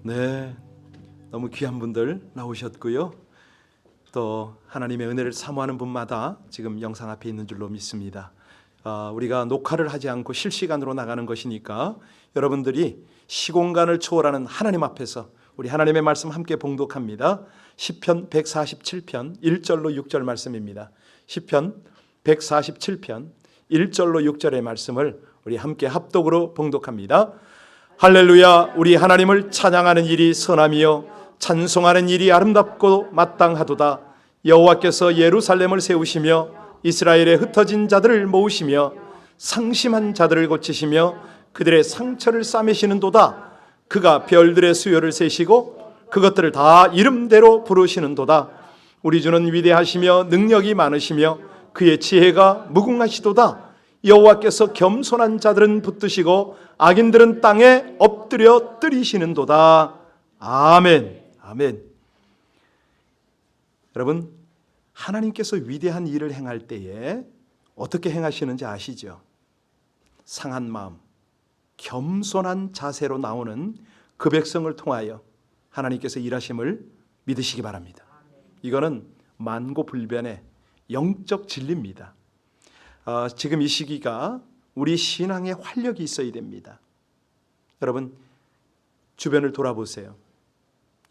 네, 너무 귀한 분들 나오셨고요. 또 하나님의 은혜를 사모하는 분마다 지금 영상 앞에 있는 줄로 믿습니다. 우리가 녹화를 하지 않고 실시간으로 나가는 것이니까 여러분들이 시공간을 초월하는 하나님 앞에서 우리 하나님의 말씀 함께 봉독합니다. 시편 147편 1절로 6절 말씀입니다. 시편 147편 1절로 6절의 말씀을 우리 함께 합독으로 봉독합니다. 할렐루야. 우리 하나님을 찬양하는 일이 선함이요 찬송하는 일이 아름답고 마땅하도다. 여호와께서 예루살렘을 세우시며 이스라엘의 흩어진 자들을 모으시며 상심한 자들을 고치시며 그들의 상처를 싸매시는도다. 그가 별들의 수요를 세시고 그것들을 다 이름대로 부르시는도다. 우리 주는 위대하시며 능력이 많으시며 그의 지혜가 무궁하시도다. 여호와께서 겸손한 자들은 붙드시고 악인들은 땅에 엎드려 뜨리시는도다. 아멘. 아멘. 여러분, 하나님께서 위대한 일을 행할 때에 어떻게 행하시는지 아시죠? 상한 마음, 겸손한 자세로 나오는 그 백성을 통하여 하나님께서 일하심을 믿으시기 바랍니다. 이거는 만고불변의 영적 진리입니다. 지금 이 시기가 우리 신앙에 활력이 있어야 됩니다. 여러분, 주변을 돌아보세요.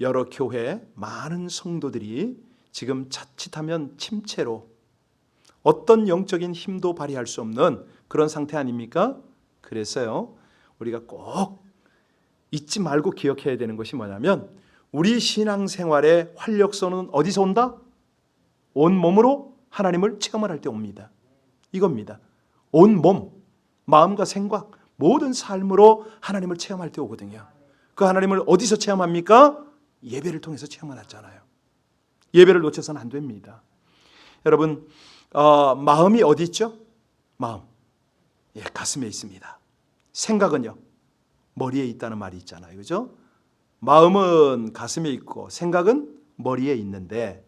여러 교회 많은 성도들이 지금 자칫하면 침체로 어떤 영적인 힘도 발휘할 수 없는 그런 상태 아닙니까? 그래서요, 우리가 꼭 잊지 말고 기억해야 되는 것이 뭐냐면 우리 신앙생활의 활력소는 어디서 온다? 온몸으로 하나님을 체험을 할 때 옵니다. 이겁니다. 온몸, 마음과 생각, 모든 삶으로 하나님을 체험할 때 오거든요. 그 하나님을 어디서 체험합니까? 예배를 통해서 체험하잖아요. 예배를 놓쳐서는 안 됩니다. 여러분, 마음이 어디 있죠? 마음, 가슴에 있습니다. 생각은요, 머리에 있다는 말이 있잖아요. 그죠? 마음은 가슴에 있고 생각은 머리에 있는데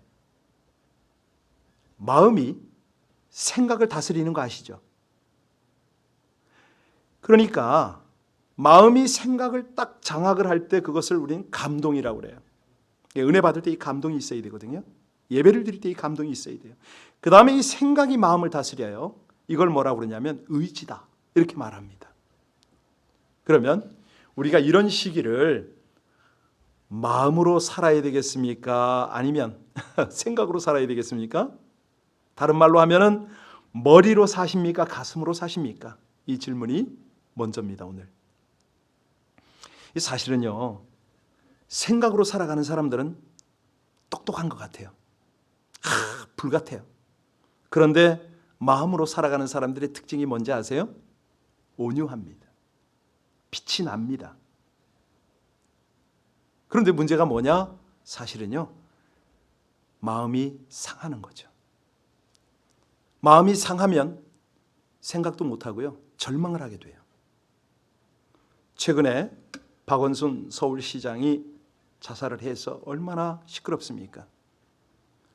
마음이 생각을 다스리는 거 아시죠? 그러니까 마음이 생각을 딱 장악을 할 때 그것을 우리는 감동이라고 그래요. 은혜 받을 때 이 감동이 있어야 되거든요. 예배를 드릴 때 이 감동이 있어야 돼요. 그 다음에 이 생각이 마음을 다스려요. 이걸 뭐라고 그러냐면 의지다, 이렇게 말합니다. 그러면 우리가 이런 시기를 마음으로 살아야 되겠습니까? 아니면 생각으로 살아야 되겠습니까? 다른 말로 하면은 머리로 사십니까? 가슴으로 사십니까? 이 질문이 먼저입니다. 오늘 사실은요, 생각으로 살아가는 사람들은 똑똑한 것 같아요. 불 같아요. 그런데 마음으로 살아가는 사람들의 특징이 뭔지 아세요? 온유합니다. 빛이 납니다. 그런데 문제가 뭐냐? 사실은요, 마음이 상하는 거죠. 마음이 상하면 생각도 못하고요, 절망을 하게 돼요. 최근에 박원순 서울시장이 자살을 해서 얼마나 시끄럽습니까?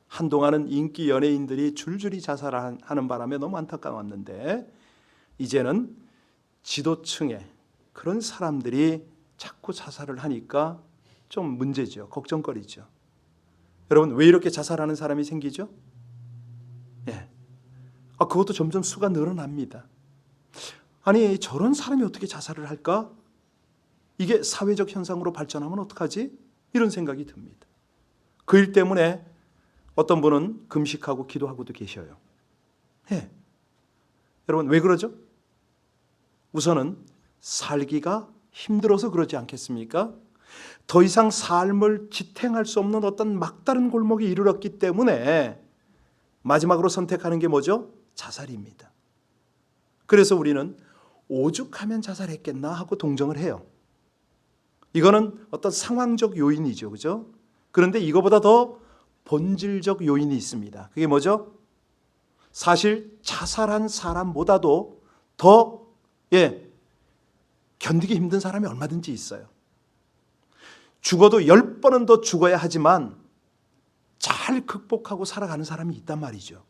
한동안은 인기 연예인들이 줄줄이 자살하는 바람에 너무 안타까웠는데 이제는 지도층에 그런 사람들이 자꾸 자살을 하니까 좀 문제죠. 걱정거리죠. 여러분, 왜 이렇게 자살하는 사람이 생기죠? 그것도 점점 수가 늘어납니다. 아니, 저런 사람이 어떻게 자살을 할까? 이게 사회적 현상으로 발전하면 어떡하지? 이런 생각이 듭니다. 그 일 때문에 어떤 분은 금식하고 기도하고도 계셔요. 여러분, 왜 그러죠? 우선은 살기가 힘들어서 그러지 않겠습니까? 더 이상 삶을 지탱할 수 없는 어떤 막다른 골목에 이르렀기 때문에 마지막으로 선택하는 게 뭐죠? 자살입니다. 그래서 우리는 오죽하면 자살했겠나 하고 동정을 해요. 이거는 어떤 상황적 요인이죠. 그죠? 그런데 이거보다 더 본질적 요인이 있습니다. 그게 뭐죠? 사실 자살한 사람보다도 더 견디기 힘든 사람이 얼마든지 있어요. 죽어도 10번은 더 죽어야 하지만 잘 극복하고 살아가는 사람이 있단 말이죠.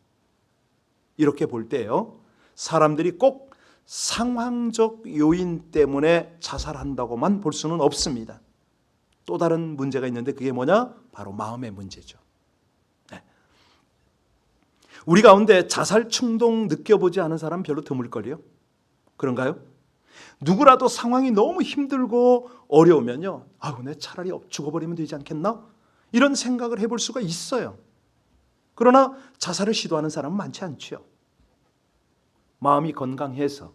이렇게 볼 때요, 사람들이 꼭 상황적 요인 때문에 자살한다고만 볼 수는 없습니다. 또 다른 문제가 있는데 그게 뭐냐? 바로 마음의 문제죠. 네. 우리 가운데 자살 충동 느껴보지 않은 사람 별로 드물걸요? 그런가요? 누구라도 상황이 너무 힘들고 어려우면요, 아유, 내 차라리 죽어버리면 되지 않겠나? 이런 생각을 해볼 수가 있어요. 그러나 자살을 시도하는 사람은 많지 않죠. 마음이 건강해서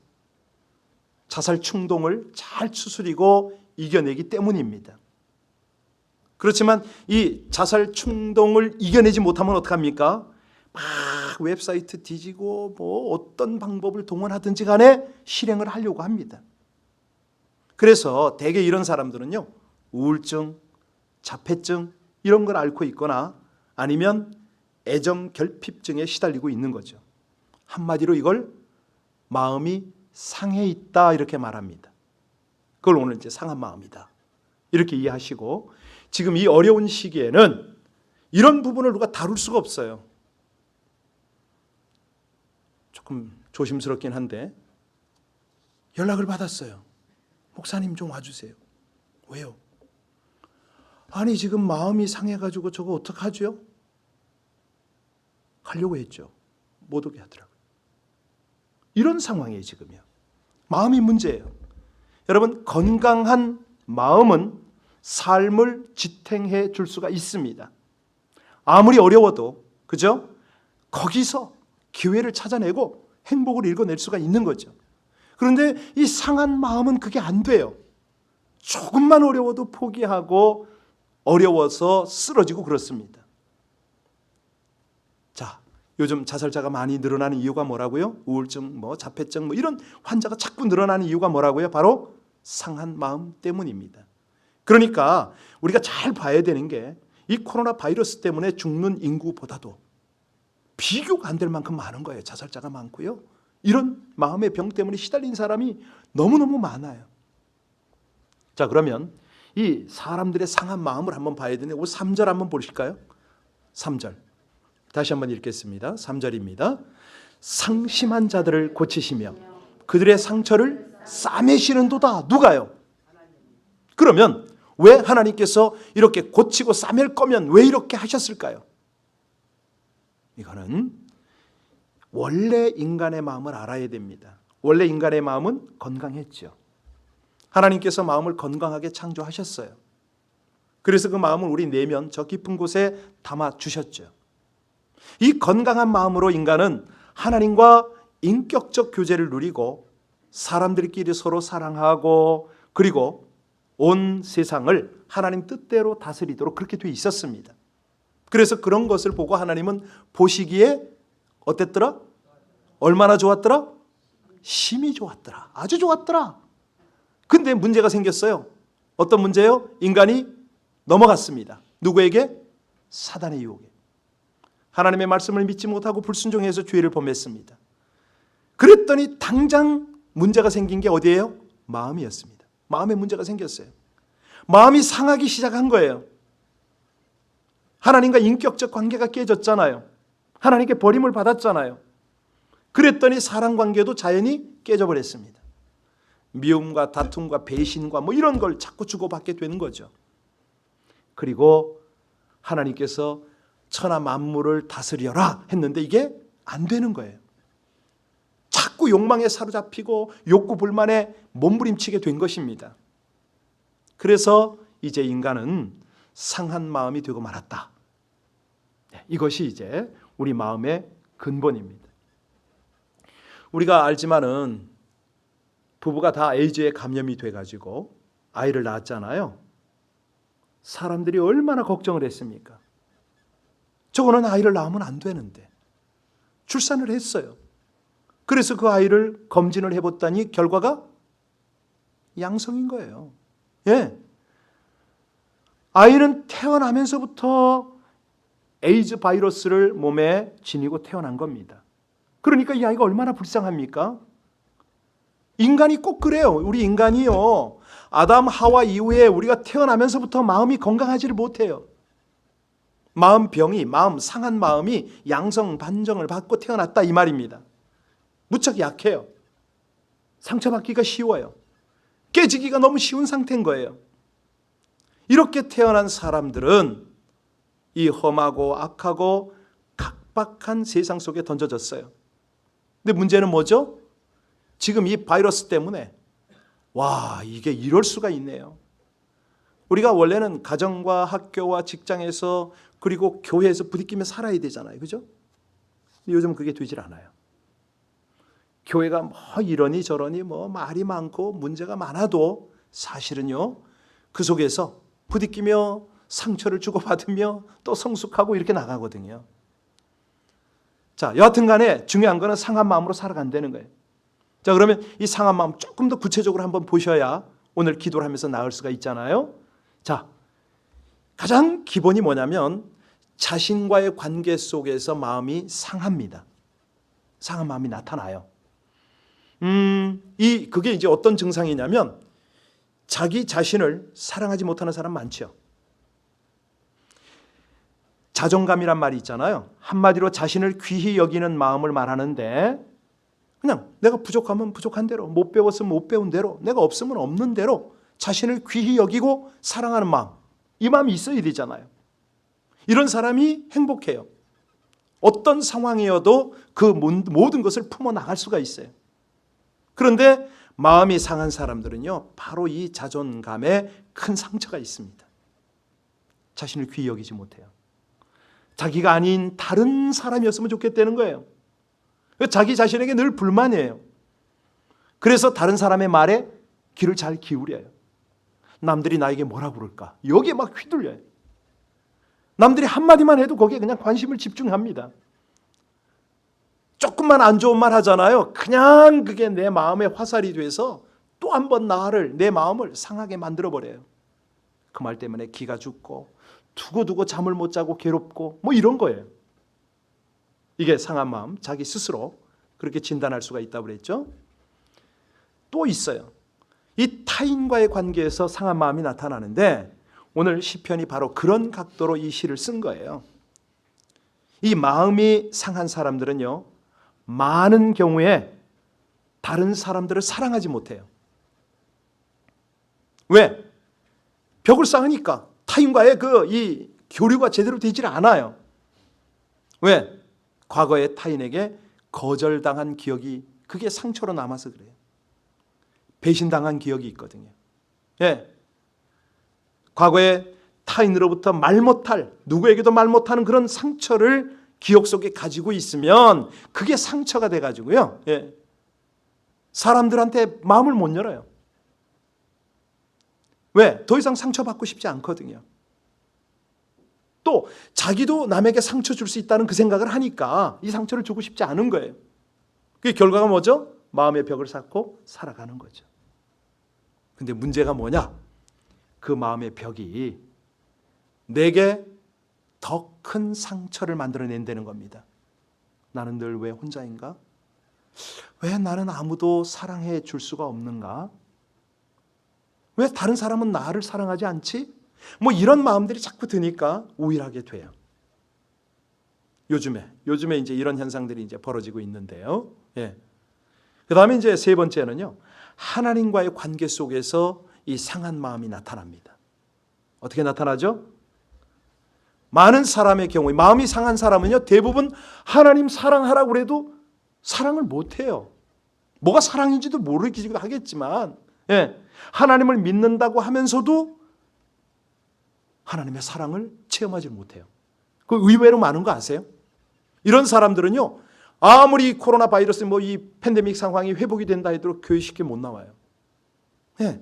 자살 충동을 잘 추스리고 이겨내기 때문입니다. 그렇지만 이 자살 충동을 이겨내지 못하면 어떡합니까? 막 웹사이트 뒤지고 뭐 어떤 방법을 동원하든지 간에 실행을 하려고 합니다. 그래서 대개 이런 사람들은요, 우울증, 자폐증 이런 걸 앓고 있거나 아니면 애정 결핍증에 시달리고 있는 거죠. 한마디로 이걸 마음이 상해 있다 이렇게 말합니다. 그걸 오늘 이제 상한 마음이다 이렇게 이해하시고, 지금 이 어려운 시기에는 이런 부분을 누가 다룰 수가 없어요. 조금 조심스럽긴 한데 연락을 받았어요. 목사님 좀 와주세요. 왜요? 아니 지금 마음이 상해가지고 저거 어떡하죠? 가려고 했죠. 못 오게 하더라고요. 이런 상황이에요 지금요. 마음이 문제예요. 여러분, 건강한 마음은 삶을 지탱해 줄 수가 있습니다. 아무리 어려워도, 그죠? 거기서 기회를 찾아내고 행복을 읽어낼 수가 있는 거죠. 그런데 이 상한 마음은 그게 안 돼요. 조금만 어려워도 포기하고 어려워서 쓰러지고 그렇습니다. 자, 요즘 자살자가 많이 늘어나는 이유가 뭐라고요? 우울증, 자폐증 이런 환자가 자꾸 늘어나는 이유가 뭐라고요? 바로 상한 마음 때문입니다. 그러니까 우리가 잘 봐야 되는 게, 이 코로나 바이러스 때문에 죽는 인구보다도 비교가 안 될 만큼 많은 거예요. 자살자가 많고요. 이런 마음의 병 때문에 시달린 사람이 너무너무 많아요. 자, 그러면 이 사람들의 상한 마음을 한번 봐야 되는데, 3절 한번 보실까요? 3절. 다시 한번 읽겠습니다. 3절입니다. 상심한 자들을 고치시며 그들의 상처를 싸매시는도다. 누가요? 그러면 왜 하나님께서 이렇게 고치고 싸맬 거면 왜 이렇게 하셨을까요? 이거는 원래 인간의 마음을 알아야 됩니다. 원래 인간의 마음은 건강했죠. 하나님께서 마음을 건강하게 창조하셨어요. 그래서 그 마음을 우리 내면 저 깊은 곳에 담아 주셨죠. 이 건강한 마음으로 인간은 하나님과 인격적 교제를 누리고 사람들끼리 서로 사랑하고, 그리고 온 세상을 하나님 뜻대로 다스리도록 그렇게 돼 있었습니다. 그래서 그런 것을 보고 하나님은 보시기에 어땠더라? 얼마나 좋았더라? 심히 좋았더라. 아주 좋았더라. 근데 문제가 생겼어요. 어떤 문제요? 인간이 넘어갔습니다. 누구에게? 사단의 유혹에. 하나님의 말씀을 믿지 못하고 불순종해서 죄를 범했습니다. 그랬더니 당장 문제가 생긴 게 어디예요? 마음이었습니다. 마음에 문제가 생겼어요. 마음이 상하기 시작한 거예요. 하나님과 인격적 관계가 깨졌잖아요. 하나님께 버림을 받았잖아요. 그랬더니 사람 관계도 자연히 깨져버렸습니다. 미움과 다툼과 배신과 이런 걸 자꾸 주고받게 되는 거죠. 그리고 하나님께서 천하 만물을 다스려라 했는데 이게 안 되는 거예요. 자꾸 욕망에 사로잡히고 욕구 불만에 몸부림치게 된 것입니다. 그래서 이제 인간은 상한 마음이 되고 말았다. 이것이 이제 우리 마음의 근본입니다. 우리가 알지만은 부부가 다 에이즈에 감염이 돼가지고 아이를 낳았잖아요. 사람들이 얼마나 걱정을 했습니까? 저거는 아이를 낳으면 안 되는데 출산을 했어요. 그래서 그 아이를 검진을 해봤더니 결과가 양성인 거예요. 예. 아이는 태어나면서부터 에이즈 바이러스를 몸에 지니고 태어난 겁니다. 그러니까 이 아이가 얼마나 불쌍합니까? 인간이 꼭 그래요. 우리 인간이요, 아담 하와 이후에 우리가 태어나면서부터 마음이 건강하지를 못해요. 마음 상한 마음이 양성 반정을 받고 태어났다 이 말입니다. 무척 약해요. 상처받기가 쉬워요. 깨지기가 너무 쉬운 상태인 거예요. 이렇게 태어난 사람들은 이 험하고 악하고 각박한 세상 속에 던져졌어요. 근데 문제는 뭐죠? 지금 이 바이러스 때문에 이게 이럴 수가 있네요. 우리가 원래는 가정과 학교와 직장에서 그리고 교회에서 부딪히며 살아야 되잖아요. 그죠? 근데 요즘 그게 되질 않아요. 교회가 뭐 이러니 저러니 뭐 말이 많고 문제가 많아도 사실은요, 그 속에서 부딪히며 상처를 주고받으며 또 성숙하고 이렇게 나가거든요. 자, 여하튼 간에 중요한 거는 상한 마음으로 살아간다는 거예요. 자, 그러면 이 상한 마음 조금 더 구체적으로 한번 보셔야 오늘 기도를 하면서 나을 수가 있잖아요. 자, 가장 기본이 뭐냐면 자신과의 관계 속에서 마음이 상합니다. 상한 마음이 나타나요. 그게 이제 어떤 증상이냐면 자기 자신을 사랑하지 못하는 사람 많죠. 자존감이란 말이 있잖아요. 한마디로 자신을 귀히 여기는 마음을 말하는데 그냥 내가 부족하면 부족한 대로, 못 배웠으면 못 배운 대로, 내가 없으면 없는 대로 자신을 귀히 여기고 사랑하는 마음, 이 마음이 있어야 되잖아요. 이런 사람이 행복해요. 어떤 상황이어도 그 모든 것을 품어나갈 수가 있어요. 그런데 마음이 상한 사람들은요, 바로 이 자존감에 큰 상처가 있습니다. 자신을 귀히 여기지 못해요. 자기가 아닌 다른 사람이었으면 좋겠다는 거예요. 자기 자신에게 늘 불만이에요. 그래서 다른 사람의 말에 귀를 잘 기울여요. 남들이 나에게 뭐라 그럴까? 여기에 막 휘둘려요. 남들이 한마디만 해도 거기에 그냥 관심을 집중합니다. 조금만 안 좋은 말 하잖아요. 그냥 그게 내 마음에 화살이 돼서 또 한 번 내 마음을 상하게 만들어버려요. 그 말 때문에 기가 죽고 두고두고 잠을 못 자고 괴롭고 뭐 이런 거예요. 이게 상한 마음, 자기 스스로 그렇게 진단할 수가 있다고 그랬죠. 또 있어요. 이 타인과의 관계에서 상한 마음이 나타나는데 오늘 시편이 바로 그런 각도로 이 시를 쓴 거예요. 이 마음이 상한 사람들은요, 많은 경우에 다른 사람들을 사랑하지 못해요. 왜? 벽을 쌓으니까 타인과의 이 교류가 제대로 되질 않아요. 왜? 과거에 타인에게 거절당한 기억이 그게 상처로 남아서 그래요. 배신당한 기억이 있거든요. 예. 과거에 타인으로부터 말 못할, 누구에게도 말 못하는 그런 상처를 기억 속에 가지고 있으면 그게 상처가 돼가지고요. 예. 사람들한테 마음을 못 열어요. 왜? 더 이상 상처받고 싶지 않거든요. 또 자기도 남에게 상처 줄 수 있다는 그 생각을 하니까 이 상처를 주고 싶지 않은 거예요. 그 결과가 뭐죠? 마음의 벽을 쌓고 살아가는 거죠. 근데 문제가 뭐냐? 그 마음의 벽이 내게 더 큰 상처를 만들어낸다는 겁니다. 나는 늘 왜 혼자인가? 왜 나는 아무도 사랑해 줄 수가 없는가? 왜 다른 사람은 나를 사랑하지 않지? 뭐 이런 마음들이 자꾸 드니까 우울하게 돼요. 요즘에 이제 이런 현상들이 이제 벌어지고 있는데요. 예. 그다음에 이제 세 번째는요, 하나님과의 관계 속에서 이 상한 마음이 나타납니다. 어떻게 나타나죠? 많은 사람의 경우에 마음이 상한 사람은요, 대부분 하나님 사랑하라고 그래도 사랑을 못해요. 뭐가 사랑인지도 모르기도 하겠지만, 예. 하나님을 믿는다고 하면서도 하나님의 사랑을 체험하지 못해요. 그 의외로 많은 거 아세요? 이런 사람들은요, 아무리 코로나 바이러스 이 팬데믹 상황이 회복이 된다 해도 교회 쉽게 못 나와요. 네.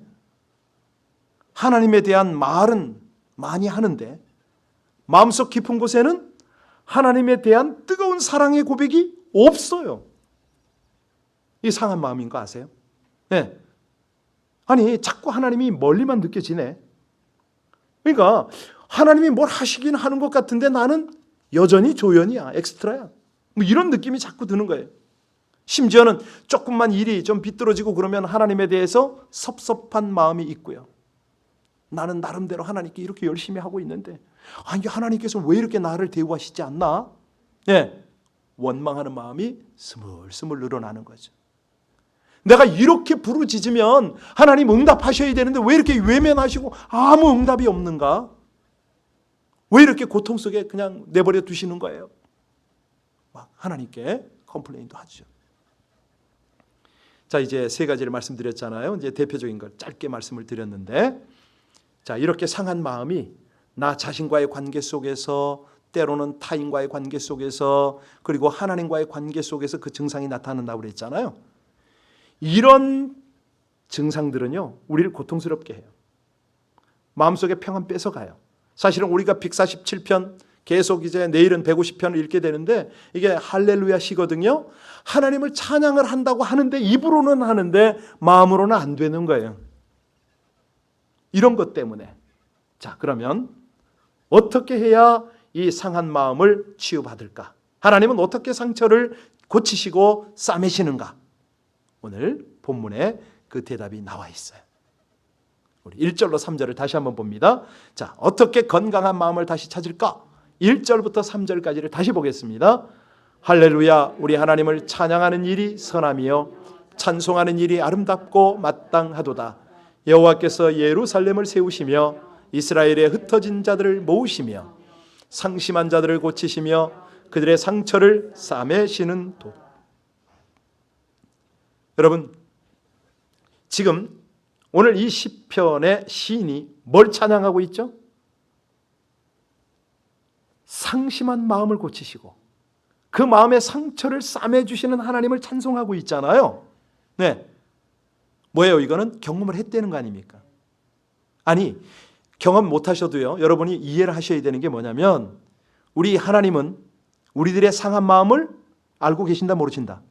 하나님에 대한 말은 많이 하는데 마음속 깊은 곳에는 하나님에 대한 뜨거운 사랑의 고백이 없어요. 이 상한 마음인 거 아세요? 네. 아니 자꾸 하나님이 멀리만 느껴지네. 그러니까 하나님이 뭘 하시긴 하는 것 같은데 나는 여전히 조연이야, 엑스트라야. 뭐 이런 느낌이 자꾸 드는 거예요. 심지어는 조금만 일이 좀 비뚤어지고 그러면 하나님에 대해서 섭섭한 마음이 있고요. 나는 나름대로 하나님께 이렇게 열심히 하고 있는데 아니 하나님께서 왜 이렇게 나를 대우하시지 않나? 예, 원망하는 마음이 스물스물 늘어나는 거죠. 내가 이렇게 부르짖으면 하나님 응답하셔야 되는데 왜 이렇게 외면하시고 아무 응답이 없는가? 왜 이렇게 고통 속에 그냥 내버려 두시는 거예요? 막 하나님께 컴플레인도 하죠. 자, 이제 세 가지를 말씀드렸잖아요. 이제 대표적인 걸 짧게 말씀을 드렸는데, 자, 이렇게 상한 마음이 나 자신과의 관계 속에서, 때로는 타인과의 관계 속에서, 그리고 하나님과의 관계 속에서 그 증상이 나타난다고 그랬잖아요. 이런 증상들은요, 우리를 고통스럽게 해요. 마음속에 평안 뺏어가요. 사실은 우리가 147편 계속 이제 내일은 150편을 읽게 되는데 이게 할렐루야 시거든요. 하나님을 찬양을 한다고 하는데 입으로는 하는데 마음으로는 안 되는 거예요. 이런 것 때문에. 자, 그러면 어떻게 해야 이 상한 마음을 치유받을까? 하나님은 어떻게 상처를 고치시고 싸매시는가? 오늘 본문에 그 대답이 나와 있어요. 우리 1절로 3절을 다시 한번 봅니다. 자, 어떻게 건강한 마음을 다시 찾을까? 1절부터 3절까지를 다시 보겠습니다. 할렐루야, 우리 하나님을 찬양하는 일이 선함이요 찬송하는 일이 아름답고 마땅하도다. 여호와께서 예루살렘을 세우시며 이스라엘의 흩어진 자들을 모으시며 상심한 자들을 고치시며 그들의 상처를 싸매시는 도. 여러분, 지금 오늘 이 시편의 시인이 뭘 찬양하고 있죠? 상심한 마음을 고치시고 그 마음의 상처를 싸매주시는 하나님을 찬송하고 있잖아요. 네, 뭐예요? 이거는 경험을 했다는 거 아닙니까? 아니, 경험 못하셔도요, 여러분이 이해를 하셔야 되는 게 뭐냐면 우리 하나님은 우리들의 상한 마음을 알고 계신다 모르신다?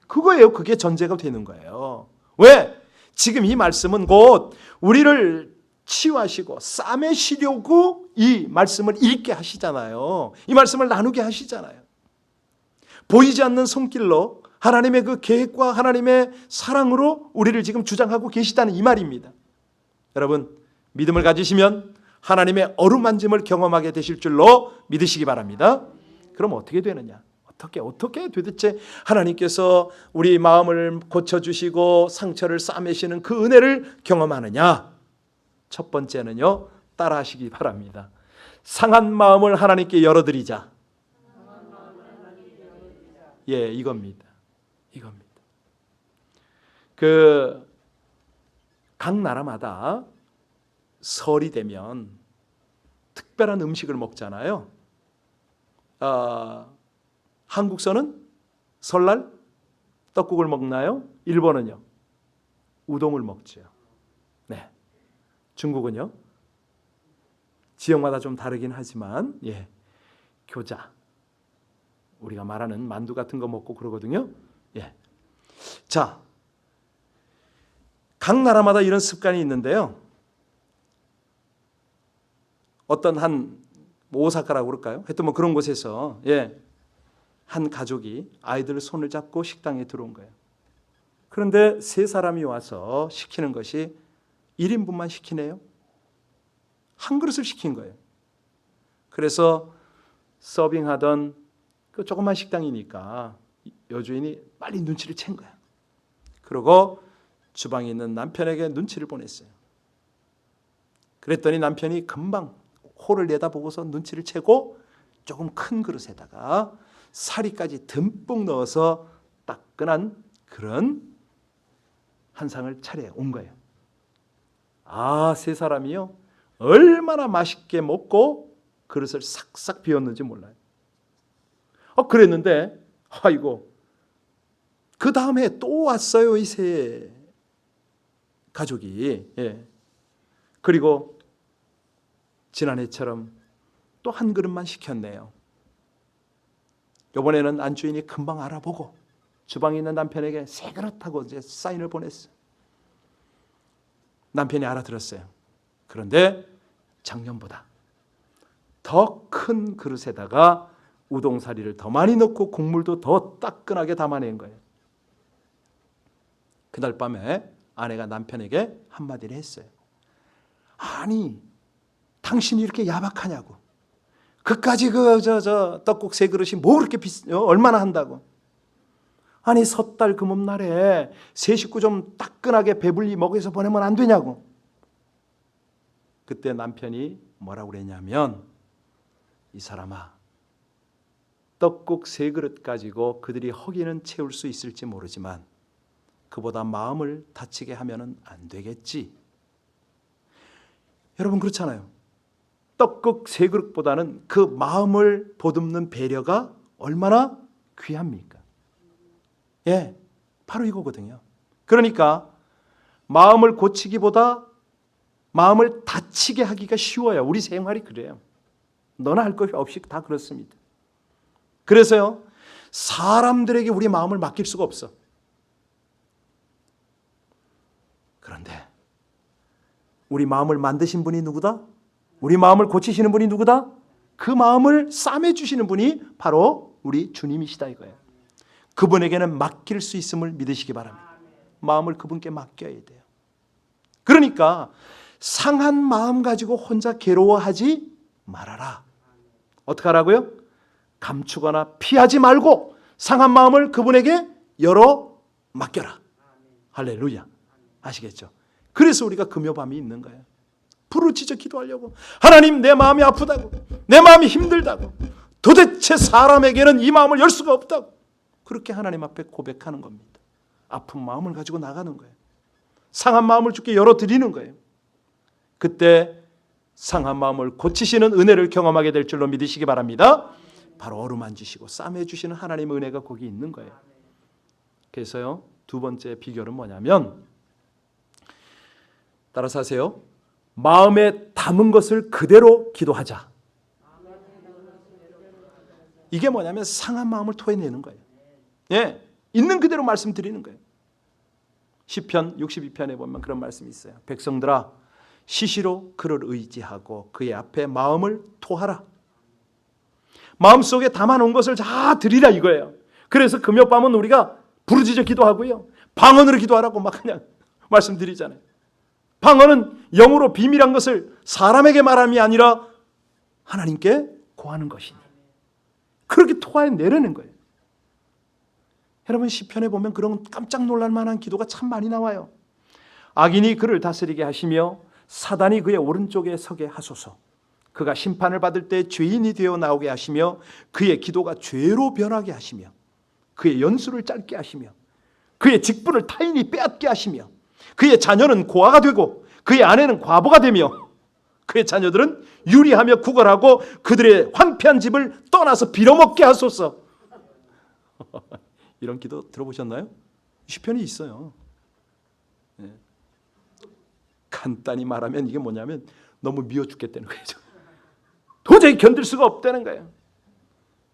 그거예요. 그게 전제가 되는 거예요. 왜? 지금 이 말씀은 곧 우리를 치유하시고 싸매시려고 이 말씀을 읽게 하시잖아요. 이 말씀을 나누게 하시잖아요. 보이지 않는 손길로 하나님의 그 계획과 하나님의 사랑으로 우리를 지금 주장하고 계시다는 이 말입니다. 여러분, 믿음을 가지시면 하나님의 어루만짐을 경험하게 되실 줄로 믿으시기 바랍니다. 그럼 어떻게 되느냐? 어떻게 도대체 하나님께서 우리 마음을 고쳐주시고 상처를 싸매시는 그 은혜를 경험하느냐? 첫 번째는요, 따라하시기 바랍니다. 상한 마음을 하나님께 열어드리자. 예, 이겁니다. 각 나라마다 설이 되면 특별한 음식을 먹잖아요. 한국서는 설날 떡국을 먹나요? 일본은요? 우동을 먹죠. 네. 중국은요? 지역마다 좀 다르긴 하지만 교자. 우리가 말하는 만두 같은 거 먹고 그러거든요. 자, 각 나라마다 이런 습관이 있는데요. 어떤 한 오사카라고 그럴까요? 하여튼 뭐 그런 곳에서 한 가족이 아이들 손을 잡고 식당에 들어온 거예요. 그런데 세 사람이 와서 시키는 것이 1인분만 시키네요. 한 그릇을 시킨 거예요. 그래서 서빙하던 그 조그만 식당이니까 여주인이 빨리 눈치를 챈 거야. 그리고 주방에 있는 남편에게 눈치를 보냈어요. 그랬더니 남편이 금방 호를 내다보고서 눈치를 채고 조금 큰 그릇에다가 사리까지 듬뿍 넣어서 따끈한 그런 한 상을 차려온 거예요. 세 사람이요, 얼마나 맛있게 먹고 그릇을 싹싹 비웠는지 몰라요. 그랬는데 아이고, 그 다음에 또 왔어요, 이 세 가족이. 그리고 지난해처럼 또 한 그릇만 시켰네요. 이번에는 안주인이 금방 알아보고 주방에 있는 남편에게 세 그릇하고 이제 사인을 보냈어요. 남편이 알아들었어요. 그런데 작년보다 더 큰 그릇에다가 우동사리를 더 많이 넣고 국물도 더 따끈하게 담아낸 거예요. 그날 밤에 아내가 남편에게 한마디를 했어요. 아니, 당신이 이렇게 야박하냐고. 그까지 떡국 세 그릇이 뭐 그렇게 얼마나 한다고. 아니 섣달 금음날에 세 식구 좀 따끈하게 배불리 먹여서 보내면 안 되냐고. 그때 남편이 뭐라고 그랬냐면, 이 사람아, 떡국 3그릇 가지고 그들이 허기는 채울 수 있을지 모르지만 그보다 마음을 다치게 하면은 안 되겠지. 여러분 그렇잖아요. 떡국 3그릇보다는 그 마음을 보듬는 배려가 얼마나 귀합니까? 예, 바로 이거거든요. 그러니까 마음을 고치기보다 마음을 다치게 하기가 쉬워요. 우리 생활이 그래요. 너나 할 것 없이 다 그렇습니다. 그래서요, 사람들에게 우리 마음을 맡길 수가 없어. 그런데 우리 마음을 만드신 분이 누구다? 우리 마음을 고치시는 분이 누구다? 그 마음을 싸매주시는 분이 바로 우리 주님이시다 이거예요. 그분에게는 맡길 수 있음을 믿으시기 바랍니다. 마음을 그분께 맡겨야 돼요. 그러니까 상한 마음 가지고 혼자 괴로워하지 말아라. 어떻게 하라고요? 감추거나 피하지 말고 상한 마음을 그분에게 열어 맡겨라. 할렐루야. 아시겠죠? 그래서 우리가 금요밤이 있는 거예요. 부르짖어 기도하려고. 하나님, 내 마음이 아프다고, 내 마음이 힘들다고, 도대체 사람에게는 이 마음을 열 수가 없다고, 그렇게 하나님 앞에 고백하는 겁니다. 아픈 마음을 가지고 나가는 거예요. 상한 마음을 주께 열어드리는 거예요. 그때 상한 마음을 고치시는 은혜를 경험하게 될 줄로 믿으시기 바랍니다. 바로 어루만지시고 싸매주시는 하나님의 은혜가 거기 있는 거예요. 그래서요, 두 번째 비결은 뭐냐면, 따라서 하세요. 마음에 담은 것을 그대로 기도하자. 이게 뭐냐면 상한 마음을 토해내는 거예요. 예, 있는 그대로 말씀드리는 거예요. 시편 62편에 보면 그런 말씀이 있어요. 백성들아, 시시로 그를 의지하고 그의 앞에 마음을 토하라. 마음속에 담아놓은 것을 다 드리라 이거예요. 그래서 금요밤은 우리가 부르짖어 기도하고요, 방언으로 기도하라고 막 그냥 말씀드리잖아요. 방언은 영으로 비밀한 것을 사람에게 말함이 아니라 하나님께 고하는 것이니 그렇게 토하여 내려는 거예요. 여러분 시편에 보면 그런 깜짝 놀랄 만한 기도가 참 많이 나와요. 악인이 그를 다스리게 하시며 사단이 그의 오른쪽에 서게 하소서. 그가 심판을 받을 때 죄인이 되어 나오게 하시며 그의 기도가 죄로 변하게 하시며 그의 연수를 짧게 하시며 그의 직분을 타인이 빼앗게 하시며 그의 자녀는 고아가 되고 그의 아내는 과부가 되며 그의 자녀들은 유리하며 구걸하고 그들의 황폐한 집을 떠나서 빌어먹게 하소서. 이런 기도 들어보셨나요? 시편이 있어요. 네. 간단히 말하면 이게 뭐냐면 너무 미워 죽겠다는 거예요. 도저히 견딜 수가 없다는 거예요.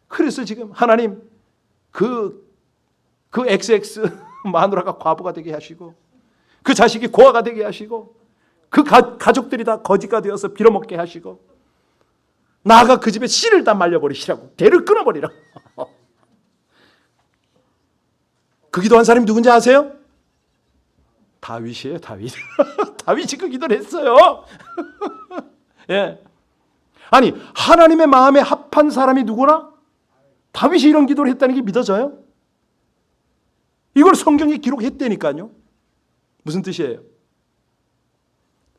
그래서 지금 하나님 그 XX 마누라가 과부가 되게 하시고 그 자식이 고아가 되게 하시고 그 가족들이 다 거지가 되어서 빌어먹게 하시고 나아가 그 집에 씨를 다 말려버리시라고, 대를 끊어버리라고. 그 기도한 사람이 누군지 아세요? 다윗이에요. 다윗. 다윗이 그 기도를 했어요. 예. 아니 하나님의 마음에 합한 사람이 누구나 다윗이 이런 기도를 했다는 게 믿어져요? 이걸 성경에 기록했다니까요. 무슨 뜻이에요?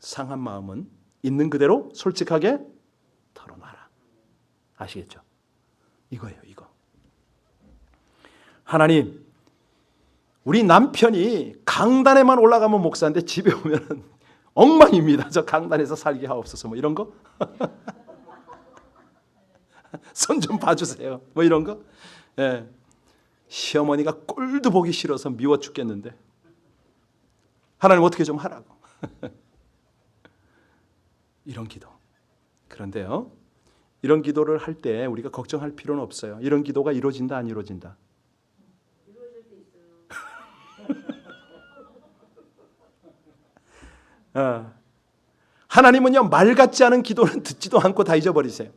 상한 마음은 있는 그대로 솔직하게 털어놔라. 아시겠죠? 이거예요, 이거. 하나님, 우리 남편이 강단에만 올라가면 목사인데 집에 오면 엉망입니다. 저 강단에서 살게 하옵소서. 뭐 이런 거? 손 좀 봐주세요. 뭐 이런 거? 예. 시어머니가 꼴도 보기 싫어서 미워 죽겠는데 하나님 어떻게 좀 하라고. 이런 기도. 그런데요, 이런 기도를 할 때 우리가 걱정할 필요는 없어요. 이런 기도가 이루어진다 안 이루어진다? 하나님은요, 말 같지 않은 기도는 듣지도 않고 다 잊어버리세요.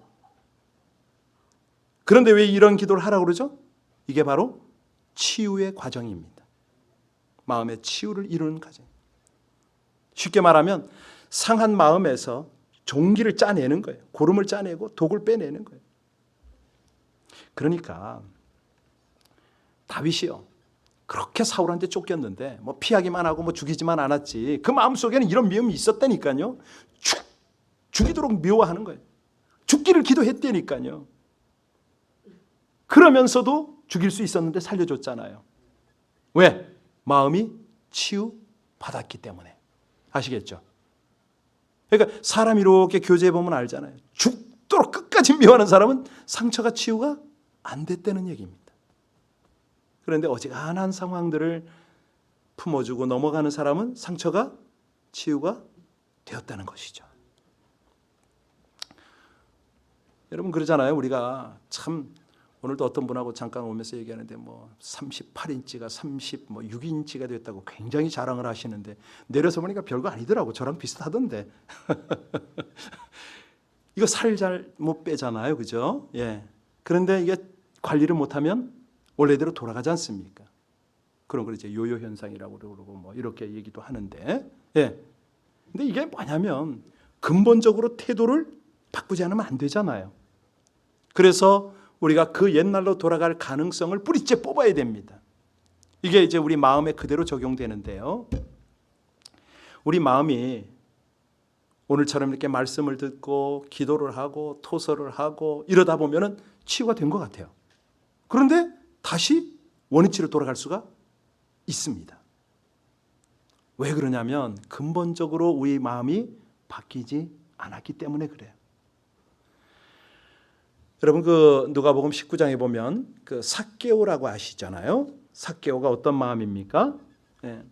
그런데 왜 이런 기도를 하라고 그러죠? 이게 바로 치유의 과정입니다. 마음의 치유를 이루는 과정. 쉽게 말하면 상한 마음에서 종기를 짜내는 거예요. 고름을 짜내고 독을 빼내는 거예요. 그러니까 다윗이요, 그렇게 사울한테 쫓겼는데 뭐 피하기만 하고 뭐 죽이지만 않았지. 그 마음속에는 이런 미움이 있었다니까요. 죽이도록 미워하는 거예요. 죽기를 기도했다니까요. 그러면서도 죽일 수 있었는데 살려줬잖아요. 왜? 마음이 치유받았기 때문에. 아시겠죠? 그러니까 사람 이렇게 교제해 보면 알잖아요. 죽도록 끝까지 미워하는 사람은 상처가 치유가 안 됐다는 얘기입니다. 그런데 어지간한 상황들을 품어주고 넘어가는 사람은 상처가 치유가 되었다는 것이죠. 여러분 그러잖아요. 우리가 참 오늘도 어떤 분하고 잠깐 오면서 얘기하는데 뭐 38인치가 36인치가 됐다고 굉장히 자랑을 하시는데 내려서 보니까 별거 아니더라고. 저랑 비슷하던데. 이거 살 잘 못 빼잖아요. 그죠? 예. 그런데 이게 관리를 못하면 원래대로 돌아가지 않습니까? 그런 걸 이제 요요 현상이라고 그러고 뭐 이렇게 얘기도 하는데. 예. 근데 이게 뭐냐면 근본적으로 태도를 바꾸지 않으면 안 되잖아요. 그래서 우리가 그 옛날로 돌아갈 가능성을 뿌리째 뽑아야 됩니다. 이게 이제 우리 마음에 그대로 적용되는데요. 우리 마음이 오늘처럼 이렇게 말씀을 듣고 기도를 하고 토설을 하고 이러다 보면은 치유가 된 것 같아요. 그런데 다시 원위치로 돌아갈 수가 있습니다. 왜 그러냐면 근본적으로 우리 마음이 바뀌지 않았기 때문에 그래요. 여러분 그 누가복음 19장에 보면 그 삭개오라고 아시잖아요. 삭개오가 어떤 마음입니까? 예.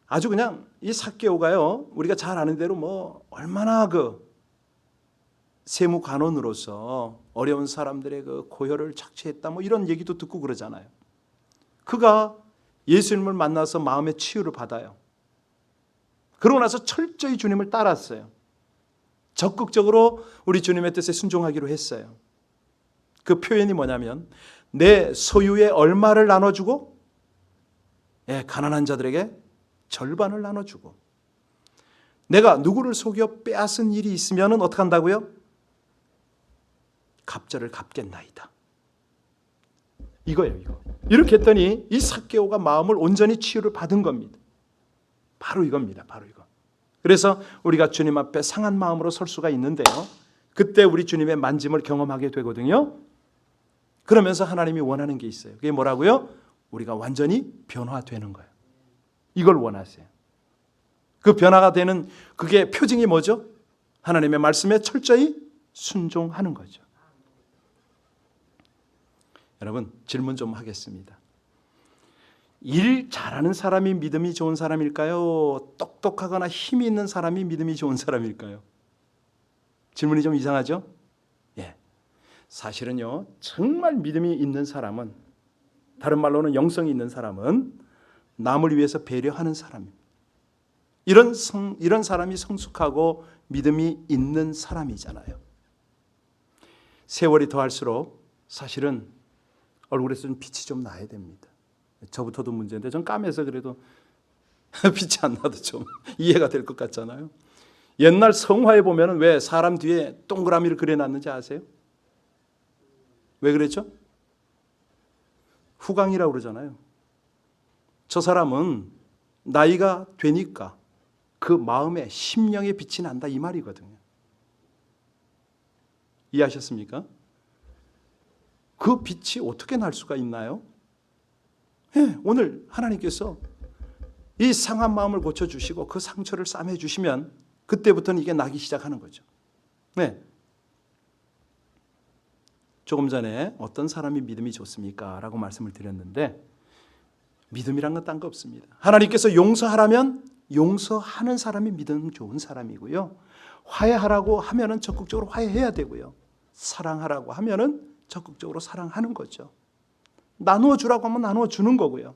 아주 그냥 이 삭개오가요. 우리가 잘 아는 대로 뭐 얼마나 그 세무관원으로서 어려운 사람들의 그 고혈을 착취했다 뭐 이런 얘기도 듣고 그러잖아요. 그가 예수님을 만나서 마음의 치유를 받아요. 그러고 나서 철저히 주님을 따랐어요. 적극적으로 우리 주님의 뜻에 순종하기로 했어요. 그 표현이 뭐냐면 내 소유의 얼마를 나눠주고 가난한 자들에게 절반을 나눠주고 내가 누구를 속여 빼앗은 일이 있으면 어떻게 한다고요? 갑절을 갚겠나이다. 이거예요. 이거. 이렇게 했더니 이 삭개오가 마음을 온전히 치유를 받은 겁니다. 바로 이겁니다. 바로 이거. 그래서 우리가 주님 앞에 상한 마음으로 설 수가 있는데요. 그때 우리 주님의 만짐을 경험하게 되거든요. 그러면서 하나님이 원하는 게 있어요. 그게 뭐라고요? 우리가 완전히 변화되는 거예요. 이걸 원하세요. 그 변화가 되는 그게 표징이 뭐죠? 하나님의 말씀에 철저히 순종하는 거죠. 여러분 질문 좀 하겠습니다. 일 잘하는 사람이 믿음이 좋은 사람일까요? 똑똑하거나 힘이 있는 사람이 믿음이 좋은 사람일까요? 질문이 좀 이상하죠? 예. 사실은요, 정말 믿음이 있는 사람은, 다른 말로는 영성이 있는 사람은 남을 위해서 배려하는 사람입니다. 이런 사람이 성숙하고 믿음이 있는 사람이잖아요. 세월이 더할수록 사실은 얼굴에서 좀 빛이 좀 나야 됩니다. 저부터도 문제인데 전 까매서 그래도 빛이 안 나도 좀 이해가 될 것 같잖아요. 옛날 성화에 보면 왜 사람 뒤에 동그라미를 그려놨는지 아세요? 왜 그랬죠? 후광이라고 그러잖아요. 저 사람은 나이가 되니까 그 마음에 심령의 빛이 난다 이 말이거든요. 이해하셨습니까? 그 빛이 어떻게 날 수가 있나요? 네, 오늘 하나님께서 이 상한 마음을 고쳐주시고 그 상처를 싸매주시면 그때부터는 이게 나기 시작하는 거죠. 네. 조금 전에 어떤 사람이 믿음이 좋습니까? 라고 말씀을 드렸는데 믿음이란 건 딴 거 없습니다. 하나님께서 용서하라면 용서하는 사람이 믿음 좋은 사람이고요. 화해하라고 하면은 적극적으로 화해해야 되고요. 사랑하라고 하면은 적극적으로 사랑하는 거죠. 나누어 주라고 하면 나누어 주는 거고요.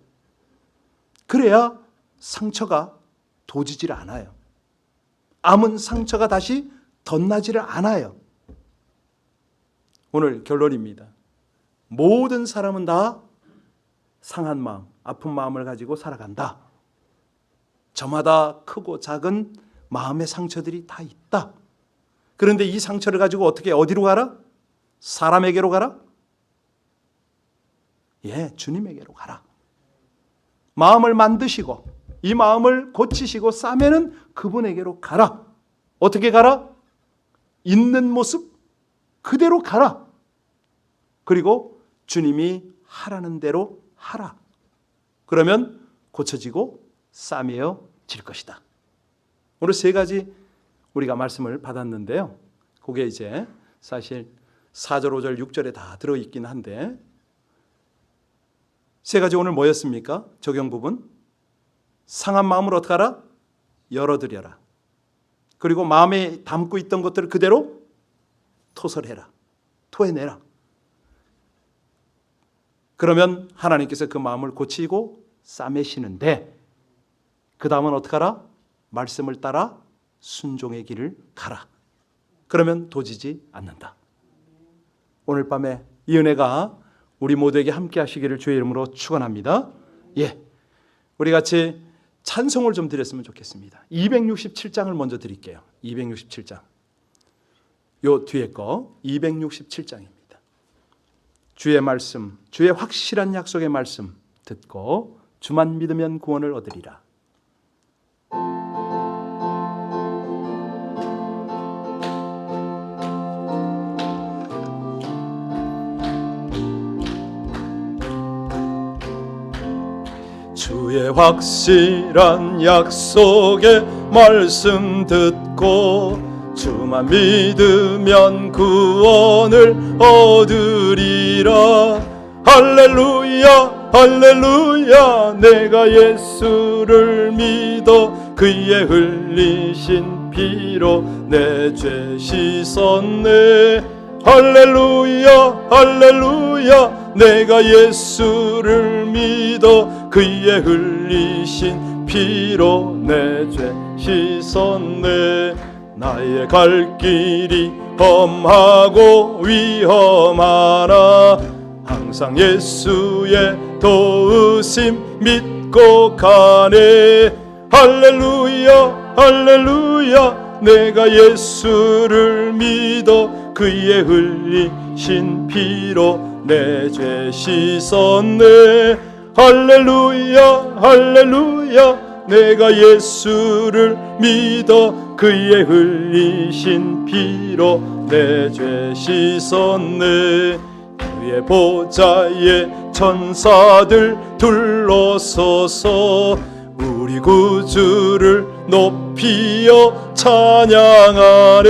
그래야 상처가 도지질 않아요. 아문 상처가 다시 덧나지를 않아요. 오늘 결론입니다. 모든 사람은 다 상한 마음, 아픈 마음을 가지고 살아간다. 저마다 크고 작은 마음의 상처들이 다 있다. 그런데 이 상처를 가지고 어디로 가라? 사람에게로 가라? 주님에게로 가라. 마음을 만드시고 이 마음을 고치시고 싸매는 그분에게로 가라. 어떻게 가라? 있는 모습 그대로 가라. 그리고 주님이 하라는 대로 하라. 그러면 고쳐지고 싸매어질 것이다. 오늘 세 가지 우리가 말씀을 받았는데요. 그게 이제 사실 4절, 5절, 6절에 다 들어있긴 한데 세 가지 오늘 뭐였습니까? 적용 부분. 상한 마음을 어떻게 하라? 열어드려라. 그리고 마음에 담고 있던 것들을 그대로 토설해라. 토해내라. 그러면 하나님께서 그 마음을 고치고 싸매시는데 그 다음은 어떻게 하라? 말씀을 따라 순종의 길을 가라. 그러면 도지지 않는다. 오늘 밤에 이 은혜가 우리 모두에게 함께 하시기를 주의 이름으로 축원합니다. 우리 같이 찬송을 좀 드렸으면 좋겠습니다. 267장을 먼저 드릴게요. 267장. 요 뒤에 거 267장입니다. 주의 말씀, 주의 확실한 약속의 말씀 듣고 주만 믿으면 구원을 얻으리라. 주의 확실한 약속의 말씀 듣고 주만 믿으면 구원을 얻으리라. 할렐루야 할렐루야 내가 예수를 믿어 그의 흘리신 피로 내 죄 씻었네. 할렐루야 할렐루야 내가 예수를 믿어 그의 흘리신 피로 내 죄 씻었네. 나의 갈 길이 험하고 위험하나 항상 예수의 도우심 믿고 가네. 할렐루야 할렐루야 내가 예수를 믿어 그의 흘리신 피로 내 죄 씻었네. 할렐루야 할렐루야 내가 예수를 믿어 그의 흘리신 피로 내 죄 씻었네. 그의 보좌에 천사들 둘러서서 우리 구주를 높이어 찬양하네.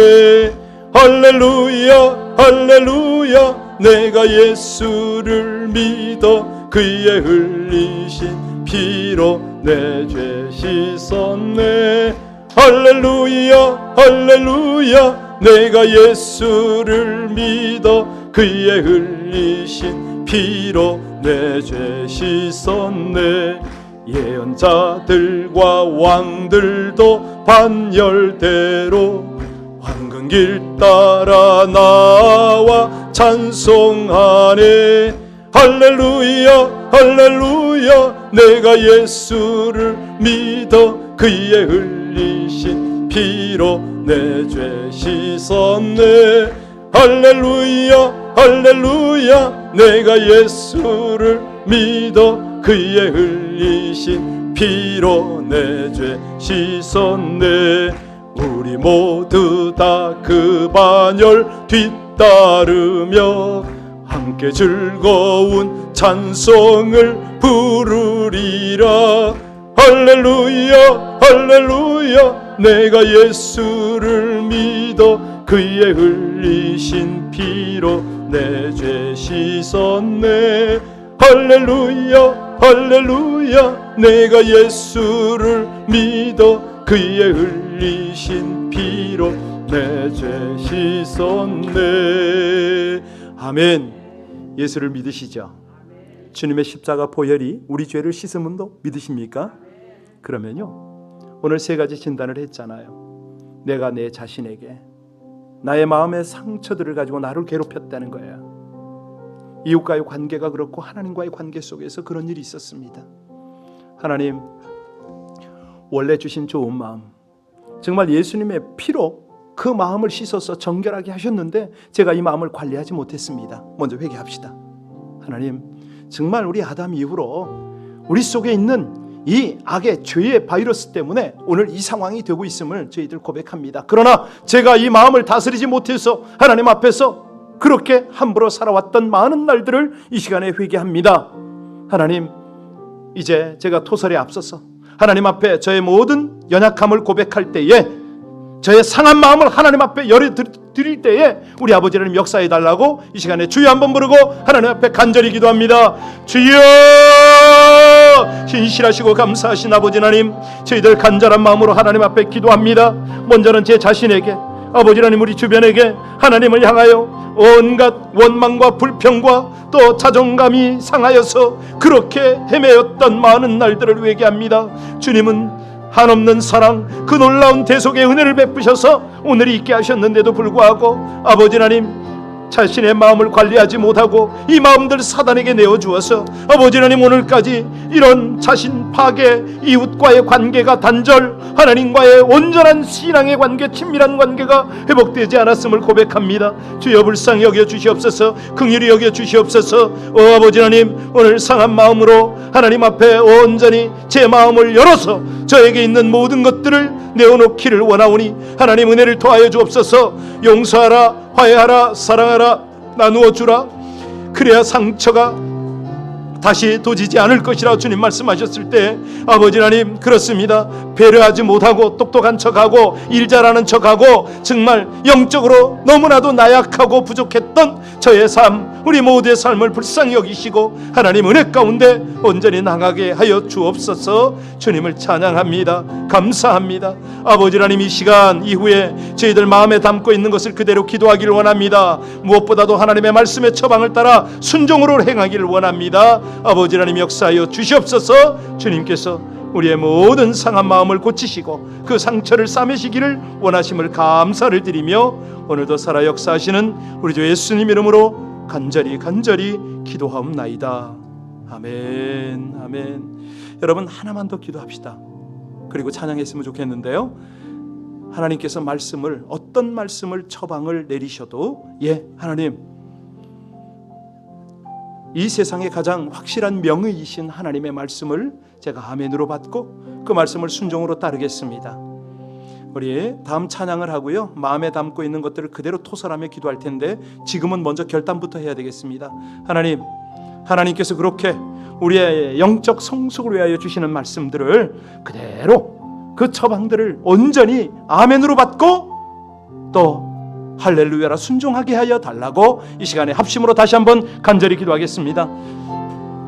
할렐루야 할렐루야 내가 예수를 믿어 그의 흘리신 피로 내 죄 씻었네. 할렐루야 할렐루야 내가 예수를 믿어 그의 흘리신 피로 내 죄 씻었네. 예언자들과 왕들도 반열대로 황금길 따라 나와 찬송하네. 할렐루야 할렐루야 내가 예수를 믿어 그의 흘리신 피로 내 죄 씻었네. 할렐루야 할렐루야 내가 예수를 믿어 그의 흘리신 피로 내 죄 씻었네. 우리 모두 다 그 반열 뒤따르며 함께 즐거운 찬송을 부르리라. 할렐루야 할렐루야 내가 예수를 믿어 그의 흘리신 피로 내 죄 씻었네. 할렐루야 할렐루야 내가 예수를 믿어 그의 흘리신 피로 내 죄 씻었네. 아멘. 예수를 믿으시죠? 주님의 십자가 보혈이 우리 죄를 씻음도 믿으십니까? 그러면요 오늘 세 가지 진단을 했잖아요. 내가 내 자신에게 나의 마음의 상처들을 가지고 나를 괴롭혔다는 거예요. 이웃과의 관계가 그렇고 하나님과의 관계 속에서 그런 일이 있었습니다. 하나님 원래 주신 좋은 마음 정말 예수님의 피로 그 마음을 씻어서 정결하게 하셨는데 제가 이 마음을 관리하지 못했습니다. 먼저 회개합시다. 하나님 정말 우리 아담 이후로 우리 속에 있는 이 악의 죄의 바이러스 때문에 오늘 이 상황이 되고 있음을 저희들 고백합니다. 그러나 제가 이 마음을 다스리지 못해서 하나님 앞에서 그렇게 함부로 살아왔던 많은 날들을 이 시간에 회개합니다. 하나님, 이제 제가 토설에 앞서서 하나님 앞에 저의 모든 연약함을 고백할 때에, 저의 상한 마음을 하나님 앞에 열어드릴 때에 우리 아버지 하나님 역사해 달라고 이 시간에 주여 한번 부르고 하나님 앞에 간절히 기도합니다. 주여! 신실하시고 감사하신 아버지 하나님, 저희들 간절한 마음으로 하나님 앞에 기도합니다. 먼저는 제 자신에게, 아버지 하나님 우리 주변에게 하나님을 향하여 온갖 원망과 불평과 또 자존감이 상하여서 그렇게 헤매었던 많은 날들을 회개합니다. 주님은 한없는 사랑, 그 놀라운 대속의 은혜를 베푸셔서 오늘이 있게 하셨는데도 불구하고 아버지 하나님, 자신의 마음을 관리하지 못하고 이 마음들 사단에게 내어주어서 아버지 하나님 오늘까지 이런 자신 파괴, 이웃과의 관계가 단절, 하나님과의 온전한 신앙의 관계, 친밀한 관계가 회복되지 않았음을 고백합니다. 주여 불쌍히 여겨 주시옵소서. 긍휼히 여겨 주시옵소서. 아버지 하나님, 오늘 상한 마음으로 하나님 앞에 온전히 제 마음을 열어서 저에게 있는 모든 것들을 내어놓기를 원하오니 하나님 은혜를 더하여 주옵소서. 용서하라, 화해하라, 사랑하라, 나누어 주라. 그래야 상처가 다시 도지지 않을 것이라 주님 말씀하셨을 때 아버지 하나님, 그렇습니다. 배려하지 못하고 똑똑한 척하고 일 잘하는 척하고 정말 영적으로 너무나도 나약하고 부족했던 저의 삶, 우리 모두의 삶을 불쌍히 여기시고 하나님 은혜 가운데 온전히 나가게 하여 주옵소서. 주님을 찬양합니다. 감사합니다. 아버지 하나님, 이 시간 이후에 저희들 마음에 담고 있는 것을 그대로 기도하기를 원합니다. 무엇보다도 하나님의 말씀의 처방을 따라 순종으로 행하기를 원합니다. 아버지 하나님 역사하여 주시옵소서. 주님께서 우리의 모든 상한 마음을 고치시고 그 상처를 싸매시기를 원하심을 감사를 드리며 오늘도 살아 역사하시는 우리 주 예수님 이름으로 간절히 기도하옵나이다. 아멘, 아멘. 여러분, 하나만 더 기도합시다. 그리고 찬양했으면 좋겠는데요, 하나님께서 말씀을, 어떤 말씀을 처방을 내리셔도 하나님, 이 세상에 가장 확실한 명의이신 하나님의 말씀을 제가 아멘으로 받고 그 말씀을 순종으로 따르겠습니다. 우리 다음 찬양을 하고요, 마음에 담고 있는 것들을 그대로 토설하며 기도할 텐데 지금은 먼저 결단부터 해야 되겠습니다. 하나님, 하나님께서 그렇게 우리의 영적 성숙을 위하여 주시는 말씀들을 그대로 그 처방들을 온전히 아멘으로 받고 또 할렐루야라 순종하게 하여 달라고 이 시간에 합심으로 다시 한번 간절히 기도하겠습니다.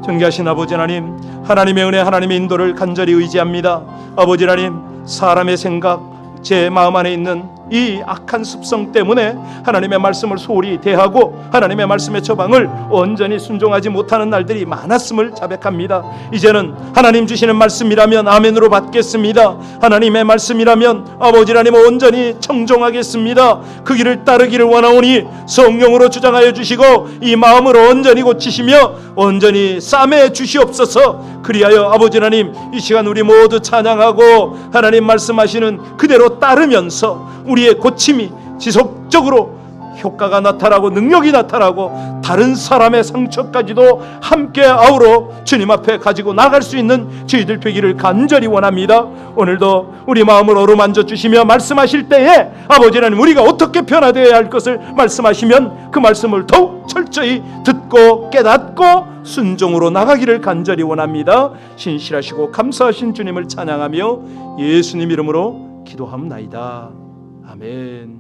존귀하신 아버지 하나님, 하나님의 은혜, 하나님의 인도를 간절히 의지합니다. 아버지 하나님, 사람의 생각, 제 마음 안에 있는 이 악한 습성 때문에 하나님의 말씀을 소홀히 대하고 하나님의 말씀의 처방을 온전히 순종하지 못하는 날들이 많았음을 자백합니다. 이제는 하나님 주시는 말씀이라면 아멘으로 받겠습니다. 하나님의 말씀이라면 아버지 하나님 온전히 청종하겠습니다. 그 길을 따르기를 원하오니 성령으로 주장하여 주시고 이 마음을 온전히 고치시며 온전히 싸매 주시옵소서. 그리하여 아버지 하나님, 이 시간 우리 모두 찬양하고 하나님 말씀하시는 그대로 따르면서 우리의 고침이 지속적으로 효과가 나타나고 능력이 나타나고 다른 사람의 상처까지도 함께 아우러 주님 앞에 가지고 나갈 수 있는 저희들 되기를 간절히 원합니다. 오늘도 우리 마음을 어루만져 주시며 말씀하실 때에 아버지 하나님, 우리가 어떻게 변화되어야 할 것을 말씀하시면 그 말씀을 더욱 철저히 듣고 깨닫고 순종으로 나가기를 간절히 원합니다. 신실하시고 감사하신 주님을 찬양하며 예수님 이름으로 기도합나이다. 아멘.